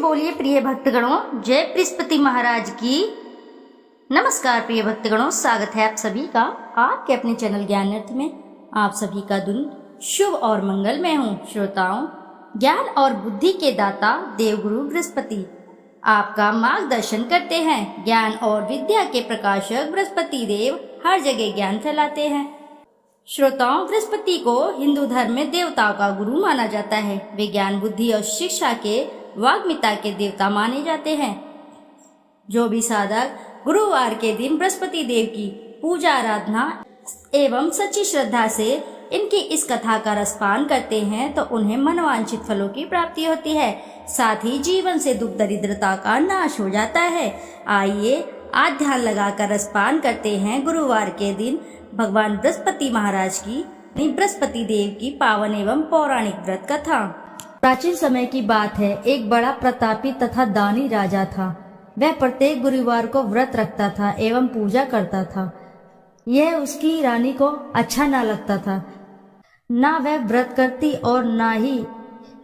बोलिए प्रिय भक्तगणों, जय बृहस्पति महाराज की। नमस्कार प्रिय भक्तगणों, स्वागत है आप सभी का आपके अपने चैनल ज्ञानार्थ में। आप सभी का दिन शुभ और मंगलमय हो। श्रोताओं, ज्ञान और बुद्धि के दाता देवगुरु बृहस्पति आपका मार्गदर्शन करते हैं। ज्ञान और विद्या के प्रकाशक बृहस्पति देव हर जगह ज्ञान फैलाते हैं। श्रोताओं, बृहस्पति को हिंदू धर्म में देवताओं का गुरु माना जाता है। वे ज्ञान, बुद्धि और शिक्षा के वाग्मिता के देवता माने जाते हैं। जो भी साधक गुरुवार के दिन बृहस्पति देव की पूजा आराधना एवं सच्ची श्रद्धा से इनकी इस कथा का रसपान करते हैं तो उन्हें मनवांछित फलों की प्राप्ति होती है। साथ ही जीवन से दुख दरिद्रता का नाश हो जाता है। आइए आज ध्यान लगाकर रसपान करते हैं गुरुवार के दिन भगवान बृहस्पति महाराज की बृहस्पति देव की पावन एवं पौराणिक व्रत कथा। प्राचीन समय की बात है। एक बड़ा प्रतापी तथा दानी राजा था। वह प्रत्येक गुरुवार को व्रत रखता था एवं पूजा करता था। यह उसकी रानी को अच्छा ना लगता था। ना वह व्रत करती और ना ही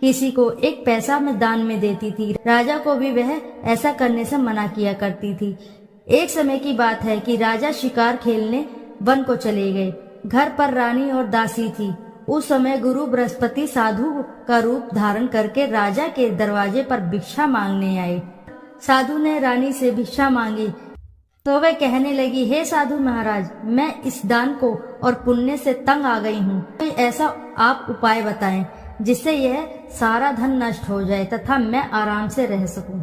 किसी को एक पैसा में दान में देती थी। राजा को भी वह ऐसा करने से मना किया करती थी। एक समय की बात है कि राजा शिकार खेलने वन को चले गए। घर पर रानी और दासी थी। उस समय गुरु बृहस्पति साधु का रूप धारण करके राजा के दरवाजे पर भिक्षा मांगने आए। साधु ने रानी से भिक्षा मांगी तो वह कहने लगी, हे साधु महाराज, मैं इस दान को और पुण्य से तंग आ गई हूँ। कोई ऐसा आप उपाय बताएं जिससे यह सारा धन नष्ट हो जाए तथा मैं आराम से रह सकूं।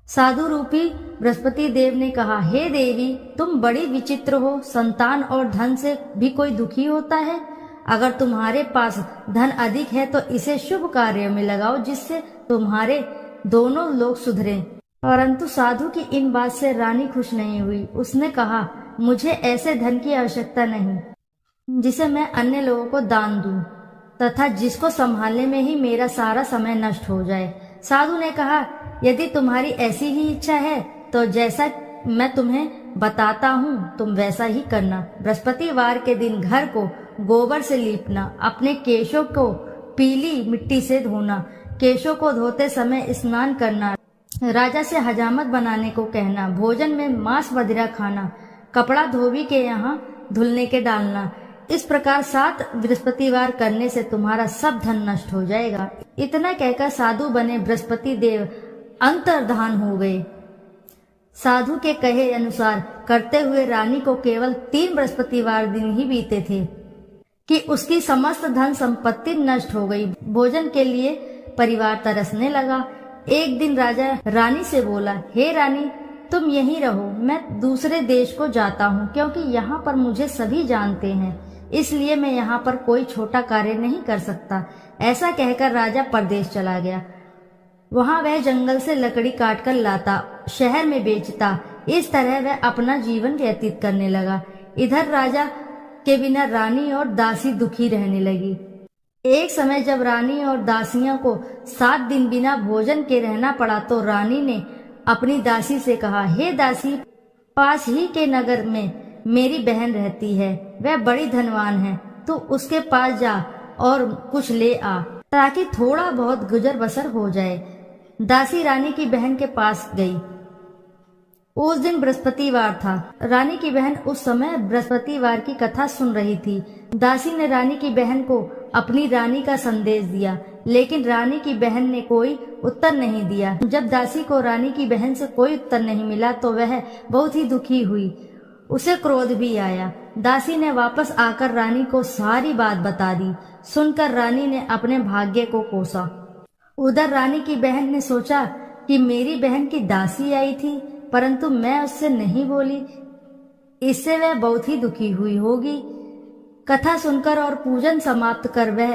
साधु रूपी बृहस्पति देव ने कहा, हे देवी, तुम बड़ी विचित्र हो। संतान और धन से भी कोई दुखी होता है। अगर तुम्हारे पास धन अधिक है तो इसे शुभ कार्य में लगाओ जिससे तुम्हारे दोनों लोग सुधरें। परंतु साधु की इन बात से रानी खुश नहीं हुई। उसने कहा, मुझे ऐसे धन की आवश्यकता नहीं जिसे मैं अन्य लोगों को दान दूं तथा जिसको संभालने में ही मेरा सारा समय नष्ट हो जाए। साधु ने कहा, यदि तुम्हारी ऐसी ही इच्छा है तो जैसा मैं तुम्हें बताता हूँ तुम वैसा ही करना। बृहस्पतिवार के दिन घर को गोबर से लीपना, अपने केशों को पीली मिट्टी से धोना, केशों को धोते समय स्नान करना, राजा से हजामत बनाने को कहना, भोजन में मांस मदिरा खाना, कपड़ा धोबी के यहाँ धुलने के डालना। इस प्रकार 7 बृहस्पतिवार करने से तुम्हारा सब धन नष्ट हो जाएगा। इतना कहकर साधु बने बृहस्पति देव अंतर्धान हो गए। साधु के कहे अनुसार करते हुए रानी को केवल 3 बृहस्पतिवार दिन ही बीते थे कि उसकी समस्त धन संपत्ति नष्ट हो गई। भोजन के लिए परिवार तरसने लगा। एक दिन राजा रानी से बोला, हे रानी, तुम यहीं रहो, मैं दूसरे देश को जाता हूँ क्योंकि यहाँ पर मुझे सभी जानते हैं, इसलिए मैं यहाँ पर कोई छोटा कार्य नहीं कर सकता। ऐसा कहकर राजा परदेश चला गया। वहाँ वह जंगल से लकड़ी काट कर लाता, शहर में बेचता। इस तरह वह अपना जीवन व्यतीत करने लगा। इधर राजा के बिना रानी और दासी दुखी रहने लगी। एक समय जब रानी और दासियों को 7 दिन बिना भोजन के रहना पड़ा तो रानी ने अपनी दासी से कहा, हे दासी, पास ही के नगर में मेरी बहन रहती है, वह बड़ी धनवान है, तू उसके पास जा और कुछ ले आ ताकि थोड़ा बहुत गुजर बसर हो जाए। दासी रानी की बहन के पास गई। उस दिन बृहस्पतिवार था। रानी की बहन उस समय बृहस्पतिवार की कथा सुन रही थी। दासी ने रानी की बहन को अपनी रानी का संदेश दिया, लेकिन रानी की बहन ने कोई उत्तर नहीं दिया। जब दासी को रानी की बहन से कोई उत्तर नहीं मिला तो वह बहुत ही दुखी हुई। उसे क्रोध भी आया। दासी ने वापस आकर रानी को सारी बात बता दी। सुनकर रानी ने अपने भाग्य को कोसा। उधर रानी की बहन ने सोचा कि मेरी बहन की दासी आई थी परंतु मैं उससे नहीं बोली, इससे वह बहुत ही दुखी हुई होगी। कथा सुनकर और पूजन समाप्त कर वह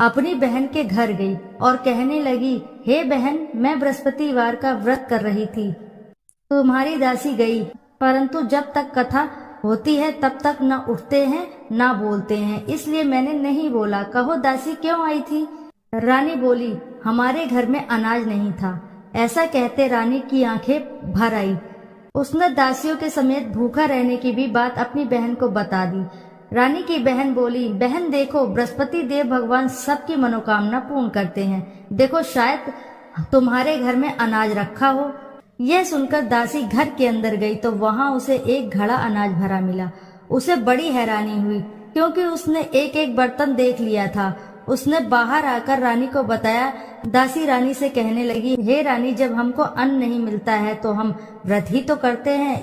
अपनी बहन के घर गई और कहने लगी, हे बहन, मैं बृहस्पतिवार का व्रत कर रही थी, तुम्हारी दासी गई, परंतु जब तक कथा होती है तब तक न उठते हैं न बोलते हैं, इसलिए मैंने नहीं बोला। कहो दासी क्यों आई थी? रानी बोली, हमारे घर में अनाज नहीं था। ऐसा कहते रानी की आंखें भर आई। उसने दासियों के समेत भूखा रहने की भी बात अपनी बहन को बता दी। रानी की बहन बोली, बहन देखो, बृहस्पति देव भगवान सबकी मनोकामना पूर्ण करते हैं। देखो, शायद तुम्हारे घर में अनाज रखा हो। यह सुनकर दासी घर के अंदर गई तो वहां उसे एक घड़ा अनाज भरा मिला। उसे बड़ी हैरानी हुई क्योंकि उसने एक एक बर्तन देख लिया था। उसने बाहर आकर रानी को बताया। दासी रानी से कहने लगी, हे रानी, जब हमको अन्न नहीं मिलता है तो हम व्रत ही तो करते हैं,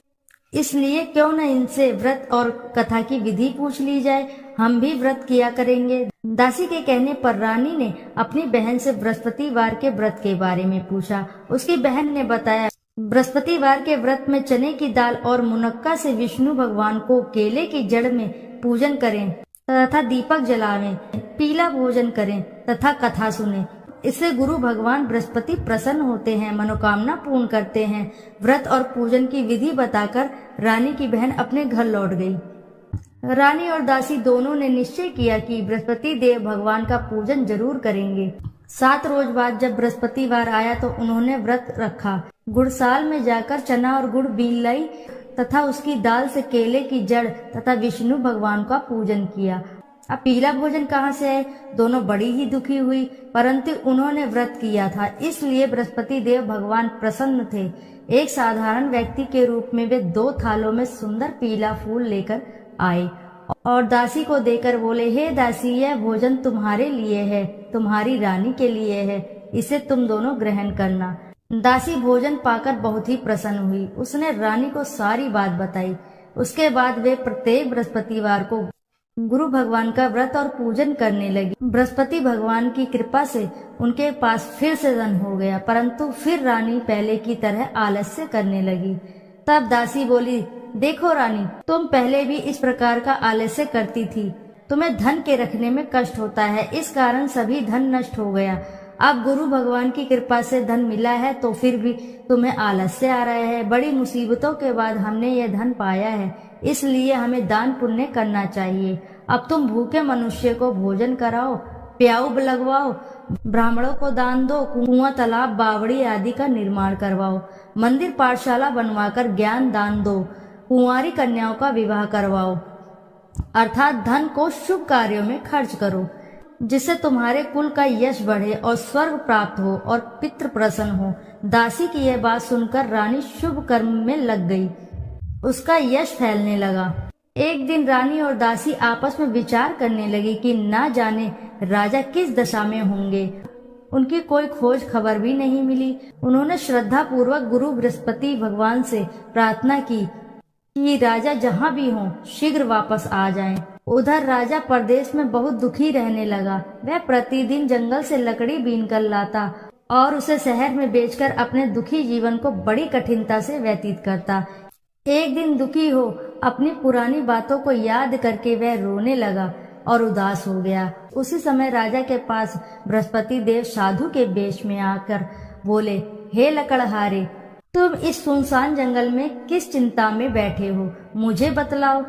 इसलिए क्यों न इनसे व्रत और कथा की विधि पूछ ली जाए, हम भी व्रत किया करेंगे। दासी के कहने पर रानी ने अपनी बहन से बृहस्पतिवार के व्रत के बारे में पूछा। उसकी बहन ने बताया, बृहस्पतिवार के व्रत में चने की दाल और मुनक्का से विष्णु भगवान को केले की जड़ में पूजन करें तथा दीपक जलावें, पीला भोजन करें तथा कथा सुने। इससे गुरु भगवान बृहस्पति प्रसन्न होते हैं, मनोकामना पूर्ण करते हैं। व्रत और पूजन की विधि बताकर रानी की बहन अपने घर लौट गई। रानी और दासी दोनों ने निश्चय किया कि बृहस्पति देव भगवान का पूजन जरूर करेंगे। 7 रोज बाद जब बृहस्पतिवार आया तो उन्होंने व्रत रखा। गुड़साल में जाकर चना और गुड़ बीन लाई तथा उसकी दाल से केले की जड़ तथा विष्णु भगवान का पूजन किया। अब पीला भोजन कहाँ से है? दोनों बड़ी ही दुखी हुई, परंतु उन्होंने व्रत किया था, इसलिए बृहस्पति देव भगवान प्रसन्न थे। एक साधारण व्यक्ति के रूप में वे 2 थालों में सुंदर पीला फूल लेकर आए और दासी को देकर बोले, हे दासी, यह भोजन तुम्हारे लिए है, तुम्हारी रानी के लिए है, इसे तुम दोनों ग्रहण करना। दासी भोजन पाकर बहुत ही प्रसन्न हुई। उसने रानी को सारी बात बताई। उसके बाद वे प्रत्येक बृहस्पतिवार को गुरु भगवान का व्रत और पूजन करने लगी। बृहस्पति भगवान की कृपा से उनके पास फिर से धन हो गया, परंतु फिर रानी पहले की तरह आलस्य करने लगी। तब दासी बोली, देखो रानी, तुम पहले भी इस प्रकार का आलस्य करती थी, तुम्हें धन के रखने में कष्ट होता है, इस कारण सभी धन नष्ट हो गया। अब गुरु भगवान की कृपा से धन मिला है तो फिर भी तुम्हें आलस्य आ रहा है। बड़ी मुसीबतों के बाद हमने यह धन पाया है, इसलिए हमें दान पुण्य करना चाहिए। अब तुम भूखे मनुष्य को भोजन कराओ, प्याऊ लगवाओ, ब्राह्मणों को दान दो, कुआं, तालाब, बावड़ी आदि का निर्माण करवाओ, मंदिर पाठशाला बनवाकर ज्ञान दान दो, कुंवारी कन्याओं का विवाह करवाओ, अर्थात धन को शुभ कार्यों में खर्च करो, जिससे तुम्हारे कुल का यश बढ़े और स्वर्ग प्राप्त हो और पितृ प्रसन्न हो। दासी की यह बात सुनकर रानी शुभ कर्म में लग गई। उसका यश फैलने लगा। एक दिन रानी और दासी आपस में विचार करने लगी कि ना जाने राजा किस दशा में होंगे। उनकी कोई खोज खबर भी नहीं मिली। उन्होंने श्रद्धा पूर्वक गुरु बृहस्पति भगवान से प्रार्थना की कि राजा जहाँ भी हों शीघ्र वापस आ जाएं। उधर राजा परदेश में बहुत दुखी रहने लगा। वह प्रतिदिन जंगल से लकड़ी बीन कर लाता और उसे शहर में बेचकर अपने दुखी जीवन को बड़ी कठिनता से व्यतीत करता। एक दिन दुखी हो अपनी पुरानी बातों को याद करके वह रोने लगा और उदास हो गया। उसी समय राजा के पास बृहस्पति देव साधु के वेश में आकर बोले, हे लकड़हारे, तुम इस सुनसान जंगल में किस चिंता में बैठे हो, मुझे बतलाओ।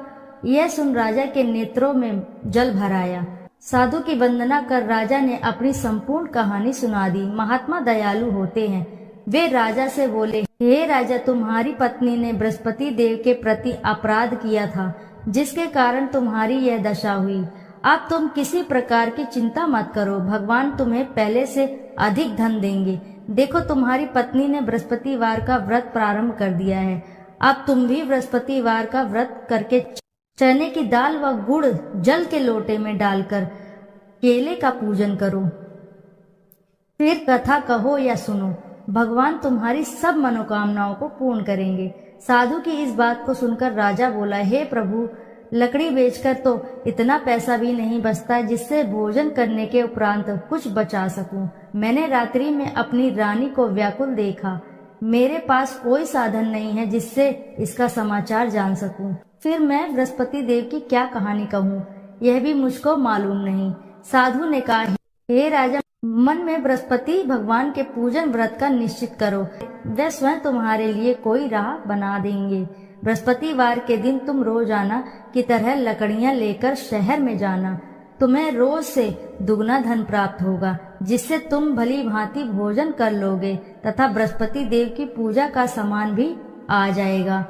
यह सुन राजा के नेत्रों में जल भर आया। साधु की वंदना कर राजा ने अपनी संपूर्ण कहानी सुना दी। महात्मा दयालु होते हैं। वे राजा से बोले, हे राजा, तुम्हारी पत्नी ने बृहस्पति देव के प्रति अपराध किया था, जिसके कारण तुम्हारी यह दशा हुई। अब तुम किसी प्रकार की चिंता मत करो, भगवान तुम्हें पहले से अधिक धन देंगे। देखो, तुम्हारी पत्नी ने बृहस्पतिवार का व्रत प्रारंभ कर दिया है। अब तुम भी बृहस्पतिवार का व्रत करके चने की दाल व गुड़ जल के लोटे में डालकर केले का पूजन करो। फिर कथा कहो या सुनो, भगवान तुम्हारी सब मनोकामनाओं को पूर्ण करेंगे। साधु की इस बात को सुनकर राजा बोला, हे प्रभु, लकड़ी बेचकर तो इतना पैसा भी नहीं बचता जिससे भोजन करने के उपरांत कुछ बचा सकूं। मैंने रात्रि में अपनी रानी को व्याकुल देखा। मेरे पास कोई साधन नहीं है जिससे इसका समाचार जान सकूं। फिर मैं बृहस्पति देव की क्या कहानी कहूँ, यह भी मुझको मालूम नहीं। साधु ने कहा, हे राजा, मन में बृहस्पति भगवान के पूजन व्रत का निश्चित करो, वे स्वयं तुम्हारे लिए कोई राह बना देंगे। बृहस्पतिवार के दिन तुम रोजाना की तरह लकड़ियां लेकर शहर में जाना। तुम्हें रोज से दुगना धन प्राप्त होगा, जिससे तुम भली भांति भोजन कर लोगे तथा बृहस्पति देव की पूजा का सामान भी आ जाएगा।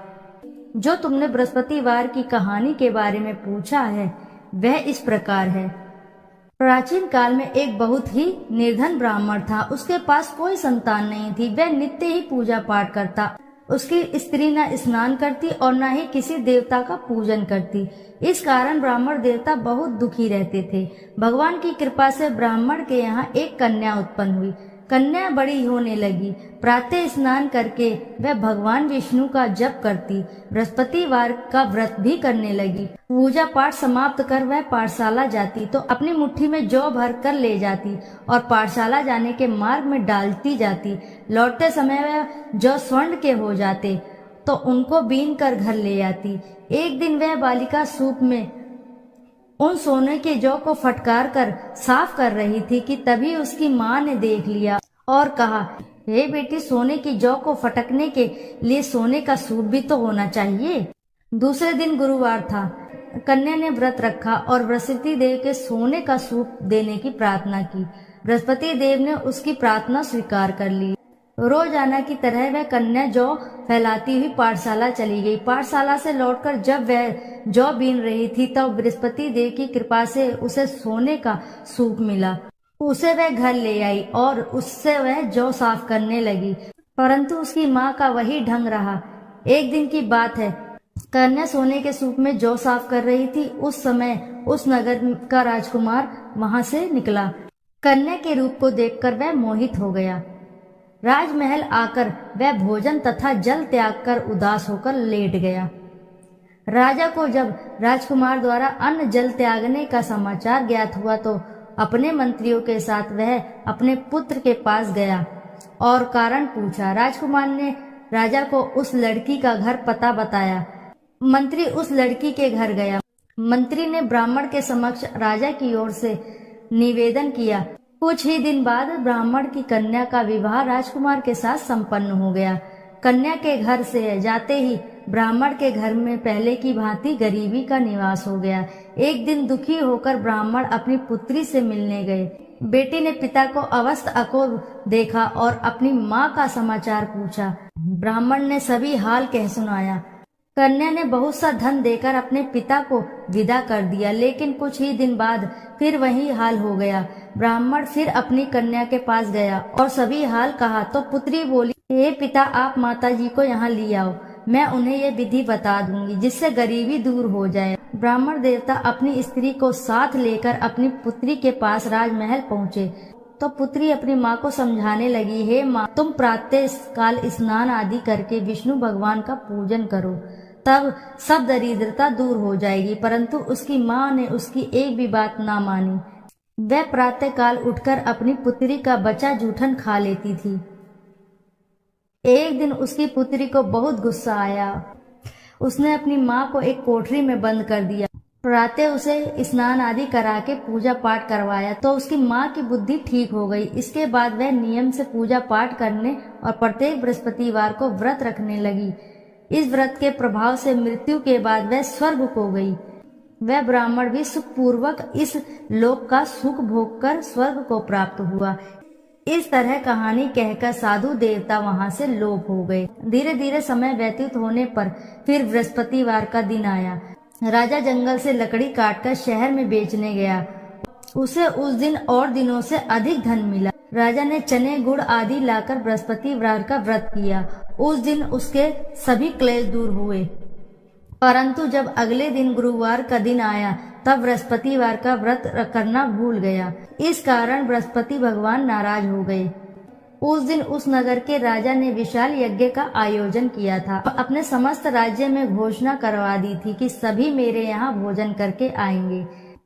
जो तुमने बृहस्पतिवार की कहानी के बारे में पूछा है वह इस प्रकार है। प्राचीन काल में एक बहुत ही निर्धन ब्राह्मण था। उसके पास कोई संतान नहीं थी। वह नित्य ही पूजा पाठ करता। उसकी स्त्री न स्नान करती और न ही किसी देवता का पूजन करती। इस कारण ब्राह्मण देवता बहुत दुखी रहते थे। भगवान की कृपा से ब्राह्मण के यहाँ एक कन्या उत्पन्न हुई। कन्या बड़ी होने लगी। प्रातः स्नान करके वह भगवान विष्णु का जप करती। बृहस्पतिवार का व्रत भी करने लगी। पूजा पाठ समाप्त कर वह पाठशाला जाती तो अपनी मुट्ठी में जौ भर कर ले जाती और पाठशाला जाने के मार्ग में डालती जाती। लौटते समय वह जौ स्वर्ण के हो जाते तो उनको बीन कर घर ले आती। एक दिन वह बालिका सूप में उन सोने के जौ को फटकार कर साफ कर रही थी कि तभी उसकी माँ ने देख लिया और कहा, हे बेटी, सोने की जौ को फटकने के लिए सोने का सूप भी तो होना चाहिए। दूसरे दिन गुरुवार था। कन्या ने व्रत रखा और बृहस्पति देव के सोने का सूप देने की प्रार्थना की। बृहस्पति देव ने उसकी प्रार्थना स्वीकार कर ली। रोजाना की तरह वह कन्या जौ फैलाती हुई पाठशाला चली गई। पाठशाला से लौटकर जब वह जौ बीन रही थी तब बृहस्पति देव की कृपा से उसे सोने का सूप मिला। उसे वह घर ले आई और उससे वह जौ साफ करने लगी, परंतु उसकी माँ का वही ढंग रहा। एक दिन की बात है, कन्या सोने के सूप में जौ साफ कर रही थी। उस समय उस नगर का राजकुमार वहां से निकला। कन्या के रूप को देखकर वह मोहित हो गया। राजमहल आकर वह भोजन तथा जल त्याग कर उदास होकर लेट गया। राजा को जब राजकुमार द्वारा अन्न जल त्यागने का समाचार ज्ञात हुआ तो अपने मंत्रियों के साथ वह अपने पुत्र के पास गया और कारण पूछा। राजकुमार ने राजा को उस लड़की का घर पता बताया। मंत्री उस लड़की के घर गया। मंत्री ने ब्राह्मण के समक्ष राजा की ओर से निवेदन किया। कुछ ही दिन बाद ब्राह्मण की कन्या का विवाह राजकुमार के साथ संपन्न हो गया। कन्या के घर से जाते ही ब्राह्मण के घर में पहले की भांति गरीबी का निवास हो गया। एक दिन दुखी होकर ब्राह्मण अपनी पुत्री से मिलने गए। बेटी ने पिता को अवस्थ अकोल देखा और अपनी माँ का समाचार पूछा। ब्राह्मण ने सभी हाल कह सुनाया। कन्या ने बहुत सा धन देकर अपने पिता को विदा कर दिया, लेकिन कुछ ही दिन बाद फिर वही हाल हो गया। ब्राह्मण फिर अपनी कन्या के पास गया और सभी हाल कहा तो पुत्री बोली, हे पिता, आप माता जी को यहाँ ले आओ, मैं उन्हें ये विधि बता दूंगी जिससे गरीबी दूर हो जाए। ब्राह्मण देवता अपनी स्त्री को साथ लेकर अपनी पुत्री के पास राजमहल पहुँचे तो पुत्री अपनी माँ को समझाने लगी, हे माँ, तुम प्रातः काल स्नान आदि करके विष्णु भगवान का पूजन करो, तब सब दरिद्रता दूर हो जाएगी। परंतु उसकी माँ ने उसकी एक भी बात ना मानी। वह प्रातः काल उठकर अपनी पुत्री का बचा जूठन खा लेती थी। एक दिन उसकी पुत्री को बहुत गुस्सा आया। उसने अपनी माँ को एक कोठरी में बंद कर दिया। प्रातः उसे स्नान आदि करा के पूजा पाठ करवाया तो उसकी माँ की बुद्धि ठीक हो गई। इसके बाद वह नियम से पूजा पाठ करने और प्रत्येक बृहस्पतिवार को व्रत रखने लगी। इस व्रत के प्रभाव से मृत्यु के बाद वह स्वर्ग को गई। वह ब्राह्मण भी सुखपूर्वक इस लोक का सुख भोग कर स्वर्ग को प्राप्त हुआ। इस तरह कहानी कहकर साधु देवता वहां से लोप हो गए। धीरे धीरे समय व्यतीत होने पर फिर बृहस्पतिवार का दिन आया। राजा जंगल से लकड़ी काटकर शहर में बेचने गया। उसे उस दिन और दिनों से अधिक धन मिला। राजा ने चने गुड़ आदि लाकर बृहस्पतिवार का व्रत किया। उस दिन उसके सभी क्लेश दूर हुए। परंतु जब अगले दिन गुरुवार का दिन आया तब बृहस्पतिवार का व्रत करना भूल गया। इस कारण बृहस्पति भगवान नाराज हो गए। उस दिन उस नगर के राजा ने विशाल यज्ञ का आयोजन किया था। अपने समस्त राज्य में घोषणा करवा दी थी कि सभी मेरे यहाँ भोजन करके आएंगे,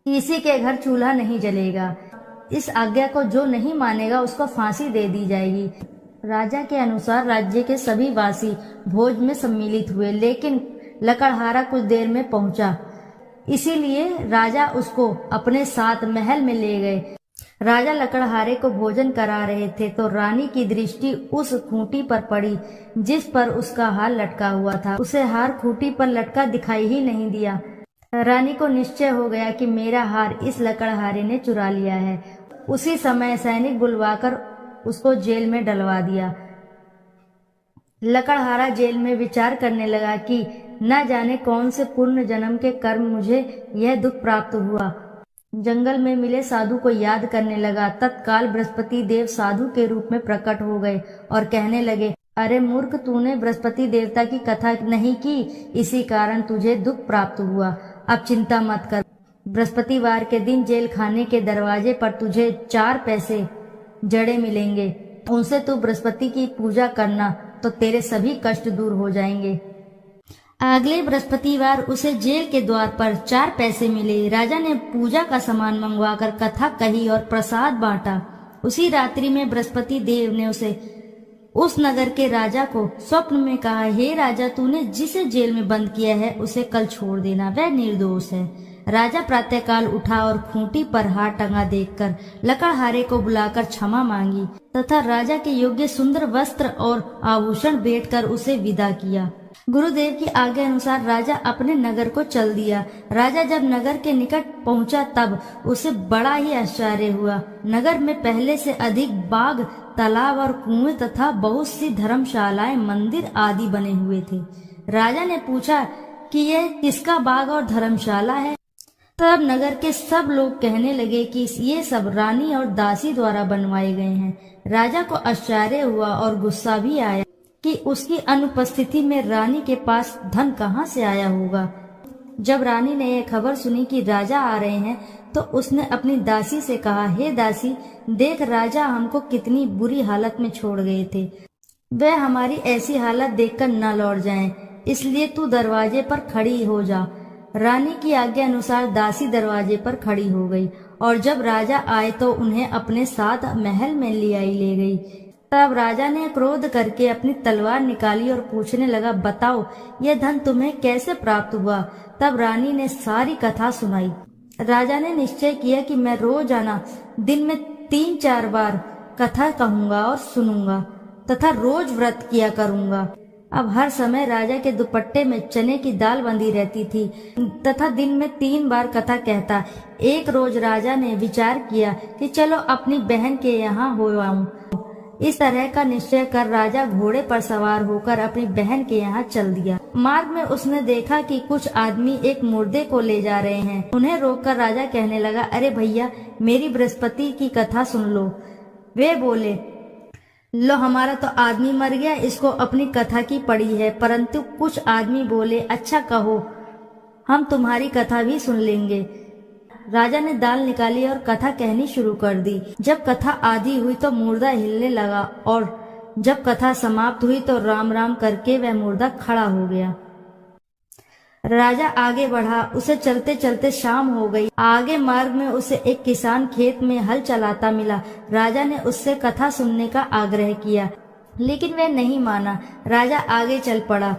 किसी के घर चूल्हा नहीं जलेगा। इस आज्ञा को जो नहीं मानेगा उसको फांसी दे दी जाएगी। राजा के अनुसार राज्य के सभी वासी भोज में सम्मिलित हुए, लेकिन लकड़हारा कुछ देर में पहुंचा, इसीलिए राजा उसको अपने साथ महल में ले गए। राजा लकड़हारे को भोजन करा रहे थे तो रानी की दृष्टि उस खूंटी पर पड़ी जिस पर उसका हार लटका हुआ था। उसे हार खूंटी पर लटका दिखाई ही नहीं दिया। रानी को निश्चय हो गया कि मेरा हार इस लकड़हारे ने चुरा लिया है। उसी समय सैनिक बुलवाकर उसको जेल में डलवा दिया। लकड़हारा जेल में विचार करने लगा कि न जाने कौन से पूर्ण जन्म के कर्म मुझे यह दुख प्राप्त हुआ। जंगल में मिले साधु को याद करने लगा। तत्काल बृहस्पति देव साधु के रूप में प्रकट हो गए और कहने लगे, अरे मूर्ख, तूने बृहस्पति देवता की कथा नहीं की, इसी कारण तुझे दुख प्राप्त हुआ। अब चिंता मत कर, बृहस्पतिवार के दिन जेल खाने के दरवाजे पर तुझे 4 पैसे जड़े मिलेंगे, उनसे तू बृहस्पति की पूजा करना तो तेरे सभी कष्ट दूर हो जाएंगे। अगले बृहस्पतिवार उसे जेल के द्वार पर 4 पैसे मिले। राजा ने पूजा का सामान मंगवाकर कथा कही और प्रसाद बांटा। उसी रात्रि में बृहस्पति देव ने उस नगर के राजा को स्वप्न में कहा, हे राजा, तूने जिसे जेल में बंद किया है उसे कल छोड़ देना, वह निर्दोष है। राजा प्रातःकाल उठा और खूंटी पर हार टंगा देखकर लकड़हारे को बुलाकर क्षमा मांगी तथा राजा के योग्य सुंदर वस्त्र और आभूषण भेंटकर उसे विदा किया। गुरुदेव की आज्ञा अनुसार राजा अपने नगर को चल दिया। राजा जब नगर के निकट पहुंचा तब उसे बड़ा ही आश्चर्य हुआ। नगर में पहले से अधिक बाग, तालाब और कुएं तथा बहुत सी धर्मशालाएं, मंदिर आदि बने हुए थे। राजा ने पूछा कि यह किसका बाग और धर्मशाला है? तब नगर के सब लोग कहने लगे कि ये सब रानी और दासी द्वारा बनवाए गए हैं। राजा को आश्चर्य हुआ और गुस्सा भी आया कि उसकी अनुपस्थिति में रानी के पास धन कहाँ से आया होगा। जब रानी ने यह खबर सुनी कि राजा आ रहे हैं तो उसने अपनी दासी से कहा, हे दासी, देख राजा हमको कितनी बुरी हालत में छोड़ गए थे, वह हमारी ऐसी हालत देखकर न लौट जाएं, इसलिए तू दरवाजे पर खड़ी हो जा। रानी की आज्ञा अनुसार दासी दरवाजे पर खड़ी हो गई और जब राजा आए तो उन्हें अपने साथ महल में ले गई। तब राजा ने क्रोध करके अपनी तलवार निकाली और पूछने लगा, बताओ यह धन तुम्हें कैसे प्राप्त हुआ? तब रानी ने सारी कथा सुनाई। राजा ने निश्चय किया कि मैं रोजाना दिन में 3-4 बार कथा कहूंगा और सुनूंगा तथा रोज व्रत किया करूंगा। अब हर समय राजा के दुपट्टे में चने की दाल बंधी रहती थी तथा दिन में 3 बार कथा कहता। एक रोज राजा ने विचार किया कि चलो अपनी बहन के यहाँ हो आऊं। इस तरह का निश्चय कर राजा घोड़े पर सवार होकर अपनी बहन के यहाँ चल दिया। मार्ग में उसने देखा कि कुछ आदमी एक मुर्दे को ले जा रहे हैं। उन्हें रोककर राजा कहने लगा, अरे भैया, मेरी बृहस्पति की कथा सुन लो। वे बोले, लो, हमारा तो आदमी मर गया, इसको अपनी कथा की पड़ी है। परंतु कुछ आदमी बोले, अच्छा कहो, हम तुम्हारी कथा भी सुन लेंगे। राजा ने दाल निकाली और कथा कहनी शुरू कर दी। जब कथा आधी हुई तो मुर्दा हिलने लगा और जब कथा समाप्त हुई तो राम राम करके वह मुर्दा खड़ा हो गया। राजा आगे बढ़ा। उसे चलते चलते शाम हो गई। आगे मार्ग में उसे एक किसान खेत में हल चलाता मिला। राजा ने उससे कथा सुनने का आग्रह किया, लेकिन वह नहीं माना। राजा आगे चल पड़ा।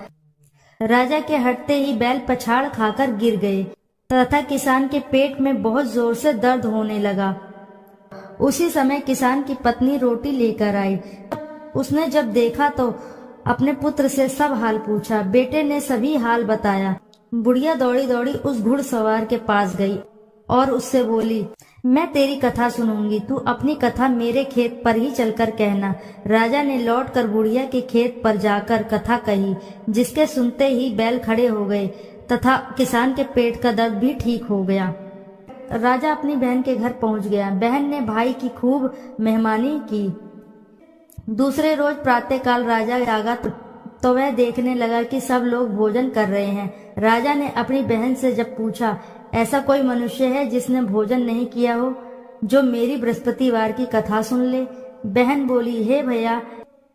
राजा के हटते ही बैल पछाड़ खाकर गिर गए तथा किसान के पेट में बहुत जोर से दर्द होने लगा। उसी समय किसान की पत्नी रोटी लेकर आई। उसने जब देखा तो अपने पुत्र से सब हाल पूछा। बेटे ने सभी हाल बताया। बुढ़िया दौड़ी दौड़ी उस घुड़सवार के पास गई और उससे बोली, मैं तेरी कथा सुनूंगी, तू अपनी कथा मेरे खेत पर ही चलकर कहना। राजा ने लौटकर बुढ़िया के खेत पर जाकर कथा कही, जिसके सुनते ही बैल खड़े हो गए तथा किसान के पेट का दर्द भी ठीक हो गया। राजा अपनी बहन के घर पहुंच गया। बहन ने भाई की खूब मेहमानी की। दूसरे रोज प्रातःकाल राजा जागा तो वह देखने लगा कि सब लोग भोजन कर रहे हैं। राजा ने अपनी बहन से जब पूछा, ऐसा कोई मनुष्य है जिसने भोजन नहीं किया हो, जो मेरी बृहस्पतिवार की कथा सुन ले? बहन बोली, हे भैया,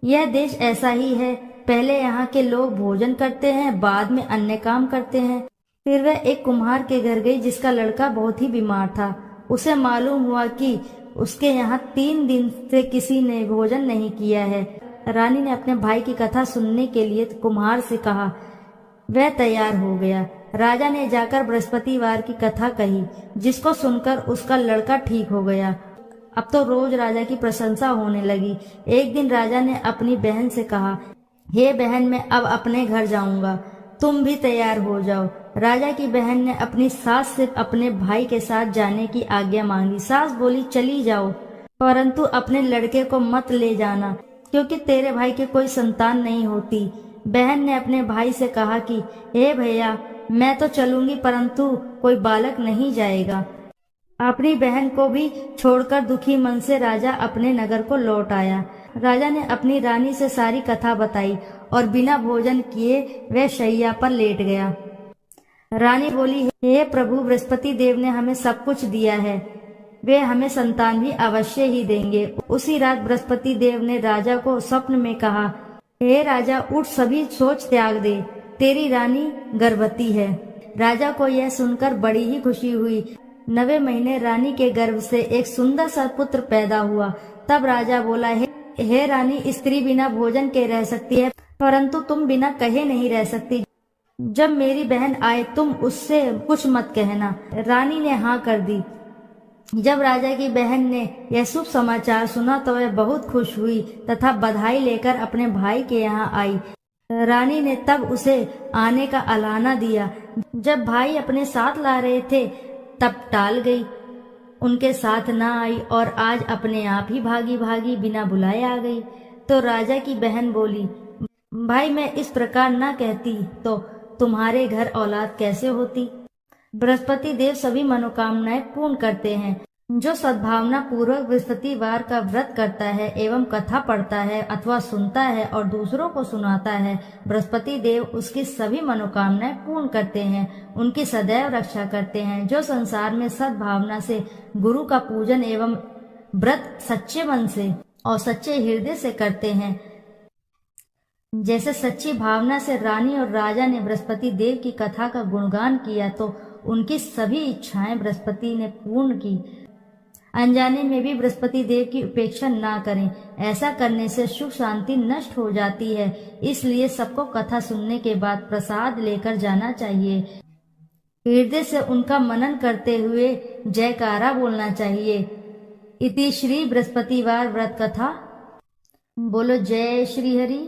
यह देश ऐसा ही है। पहले यहाँ के लोग भोजन करते हैं, बाद में अन्य काम करते हैं। फिर वह एक कुम्हार के घर गई जिसका लड़का बहुत ही बीमार था। उसे मालूम हुआ कि उसके यहाँ 3 दिन से किसी ने भोजन नहीं किया है। रानी ने अपने भाई की कथा सुनने के लिए कुम्हार से कहा। वह तैयार हो गया। राजा ने जाकर बृहस्पतिवार की कथा कही, जिसको सुनकर उसका लड़का ठीक हो गया। अब तो रोज राजा की प्रशंसा होने लगी। एक दिन राजा ने अपनी बहन से कहा, हे बहन, मैं अब अपने घर जाऊंगा, तुम भी तैयार हो जाओ। राजा की बहन ने अपनी सास से अपने भाई के साथ जाने की आज्ञा मांगी। सास बोली, चली जाओ, परंतु अपने लड़के को मत ले जाना, क्योंकि तेरे भाई के कोई संतान नहीं होती। बहन ने अपने भाई से कहा कि हे भैया, मैं तो चलूंगी, परंतु कोई बालक नहीं जाएगा। अपनी बहन को भी छोड़कर दुखी मन से राजा अपने नगर को लौट आया। राजा ने अपनी रानी से सारी कथा बताई और बिना भोजन किए वह शैया पर लेट गया। रानी बोली, हे प्रभु, बृहस्पति देव ने हमें सब कुछ दिया है, वे हमें संतान भी अवश्य ही देंगे। उसी रात बृहस्पति देव ने राजा को स्वप्न में कहा, हे राजा, उठ, सभी सोच त्याग दे, तेरी रानी गर्भवती है। राजा को यह सुनकर बड़ी ही खुशी हुई। 9वें महीने रानी के गर्भ से एक सुंदर सा पुत्र पैदा हुआ। तब राजा बोला, हे रानी, स्त्री बिना भोजन के रह सकती है, परंतु तुम बिना कहे नहीं रह सकती। जब मेरी बहन आए तुम उससे कुछ मत कहना। रानी ने हाँ कर दी। जब राजा की बहन ने यह शुभ समाचार सुना तो वह बहुत खुश हुई तथा बधाई लेकर अपने भाई के यहाँ आई। रानी ने तब उसे आने का अलाना दिया। जब भाई अपने साथ ला रहे थे तब टाल गई, उनके साथ ना आई और आज अपने आप ही भागी भागी बिना बुलाए आ गई। तो राजा की बहन बोली, भाई, मैं इस प्रकार ना कहती तो तुम्हारे घर औलाद कैसे होती। बृहस्पति देव सभी मनोकामनाएं पूर्ण करते हैं। जो सद्भावना पूर्वक बृहस्पतिवार का व्रत करता है एवं कथा पढ़ता है अथवा सुनता है और दूसरों को सुनाता है, बृहस्पति देव उसकी सभी मनोकामनाएं पूर्ण करते हैं, उनकी सदैव रक्षा करते हैं। जो संसार में सद्भावना से गुरु का पूजन एवं व्रत सच्चे मन से और सच्चे हृदय से करते हैं, जैसे सच्ची भावना से रानी और राजा ने बृहस्पति देव की कथा का गुणगान किया तो उनकी सभी इच्छाएं बृहस्पति ने पूर्ण की। अनजाने में भी बृहस्पति देव की उपेक्षा ना करें, ऐसा करने से सुख शांति नष्ट हो जाती है। इसलिए सबको कथा सुनने के बाद प्रसाद लेकर जाना चाहिए। हृदय से उनका मनन करते हुए जयकारा बोलना चाहिए। इति श्री बृहस्पतिवार व्रत कथा। बोलो जय श्री हरि।